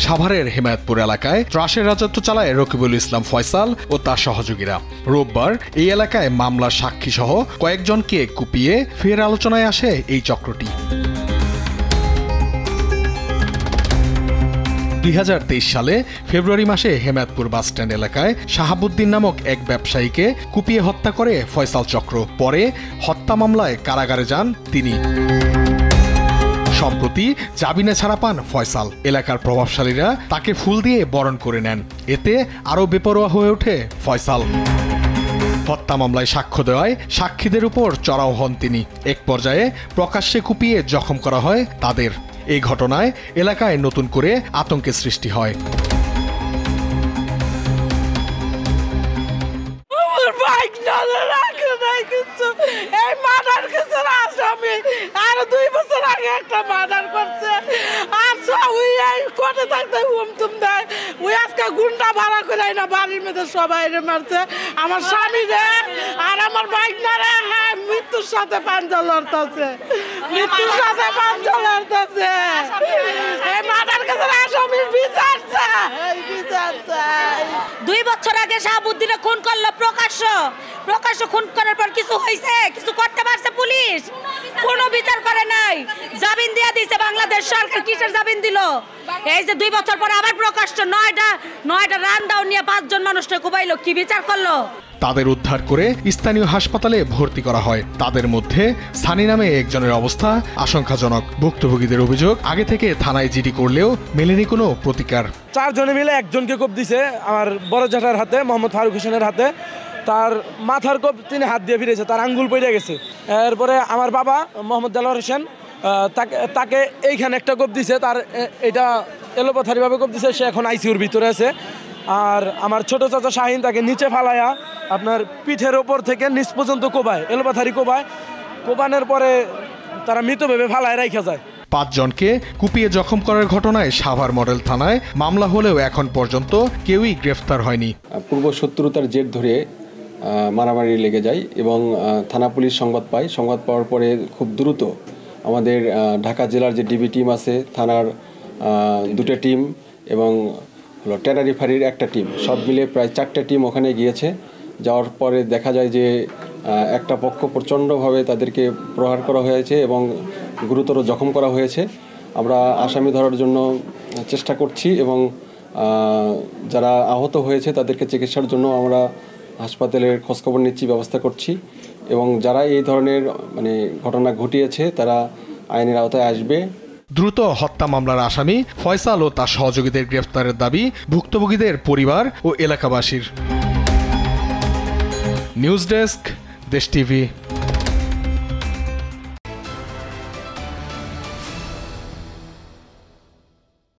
সাভারের হেমায়েতপুর এলাকায় ত্রাসের রাজত্ব চালায় রকিবুল ইসলাম ফয়সাল ও তার সহযোগীরা। রোববার এই এলাকায় মামলার সাক্ষী সহ কয়েকজনকে কুপিয়ে ফের আলোচনায় আসে এই চক্রটি। 2023 সালে ফেব্রুয়ারি মাসে হেমায়েতপুর বাসস্ট্যান্ড এলাকায় শাহাবুদ্দিন নামক এক ব্যবসায়ীকে কুপিয়ে হত্যা করে ফয়সাল চক্র। পরে হত্যা মামলায় কারাগারে যান তিনি। সম্প্রতি জামিনে ছাড়া পান ফয়সাল। এলাকার প্রভাবশালীরা তাকে ফুল দিয়ে বরণ করে নেন। এতে আরও বেপরোয়া হয়ে ওঠে ফয়সাল। হত্যা মামলায় সাক্ষ্য দেওয়ায় সাক্ষীদের উপর চড়াও হন তিনি। এক পর্যায়ে প্রকাশ্যে কুপিয়ে জখম করা হয় তাদের। এই ঘটনায় এলাকায় নতুন করে আতঙ্কের সৃষ্টি হয়। গুন্ডা ভাড়া করে না বাড়ির মধ্যে সবাই মারছে, আমার স্বামী রে আর আমার বাইক না রে। হ্যাঁ, মৃত্যুর সাথে পাঞ্জা লড়তেছে, মৃত্যুর সাথে পাঞ্জা লড়তেছে। এই মার্ডার কেসের আসামির বিচার চাই, বিচার চাই। 2 বছর আগে শাহাবুদ্দিনে খুন করলো প্রকাশ্য খুন করার পর কিছু হয়েছে? কিছু করতে পারছে পুলিশ? কোনো বিচার করে নাই। জামিন দিয়ে দিয়েছে বাংলাদেশ সরকার। কিসের জামিন দিল? এই যে 2 বছর পর আবার প্রকাশ্য নয়টা রান্দাও নিয়ে 5 জন মানুষকে কুবাইলো। কি বিচার করলো? তাদের উদ্ধার করে স্থানীয় হাসপাতালে ভর্তি করা হয়। তাদের মধ্যে সানি নামে একজনের অবস্থা আশঙ্কাজনক। ভুক্তভোগীদের অভিযোগ, আগে থেকে থানায় জিডি করলেও মেলেনি কোনো প্রতিকার। 4 জনে মিলে একজনকে কোপ দিছে আমার বড় জ্যাঠার হাতে, মোহাম্মদ ফারুক হোসেনের হাতে। তার মাথার কোপ তিনি হাত দিয়ে ফিরেছে, তার আঙ্গুল পড়ে গেছে। এরপরে আমার বাবা মোহাম্মদ দেলোয়ার হোসেন, তাকে এইখানে একটা কোপ দিছে, তার এটা এলোপাথারিভাবে কোপ দিছে, সে এখন আইসিইউর ভিতরে আছে। আর আমার ছোট চাচা শাহিন, তাকে নিচে ফালাইয়া আপনার পিঠের ওপর থেকে নিচ পর্যন্ত কোবায়, এলোপাথারি কোবানোর পরে তারা মৃত ভেবে ফালায় রাখা যায়। 5 জনকে কুপিয়ে জখম করার ঘটনায় সাভার মডেল থানায় মামলা হলেও এখন পর্যন্ত কেউই গ্রেফতার হয়নি। পূর্ব শত্রুতার জের ধরে মারামারি লেগে যায় এবং থানা পুলিশ সংবাদ পায়। সংবাদ পাওয়ার পরে খুব দ্রুত আমাদের ঢাকা জেলার যে ডিবি টিম আছে, থানার 2টা টিম এবং ট্যানারি ফাঁড়ির 1টা টিম, সব মিলে প্রায় 4টে টিম ওখানে গিয়েছে। যাওয়ার পরে দেখা যায় যে একটা পক্ষ প্রচণ্ডভাবে তাদেরকে প্রহার করা হয়েছে এবং গুরুতর জখম করা হয়েছে। আমরা আসামি ধরার জন্য চেষ্টা করছি এবং যারা আহত হয়েছে তাদেরকে চিকিৎসার জন্য আমরা হাসপাতালের খোঁজখবর নিচ্ছি, ব্যবস্থা করছি। এবং যারা এই ধরনের ঘটনা ঘটিয়েছে তারা আইনের আওতায় আসবে। দ্রুত হত্যা মামলার আসামি ফয়সাল ও তার সহযোগীদের গ্রেফতারের দাবি ভুক্তভোগীদের পরিবার ও এলাকাবাসীর। নিউজ ডেস্ক, দেশ টিভি।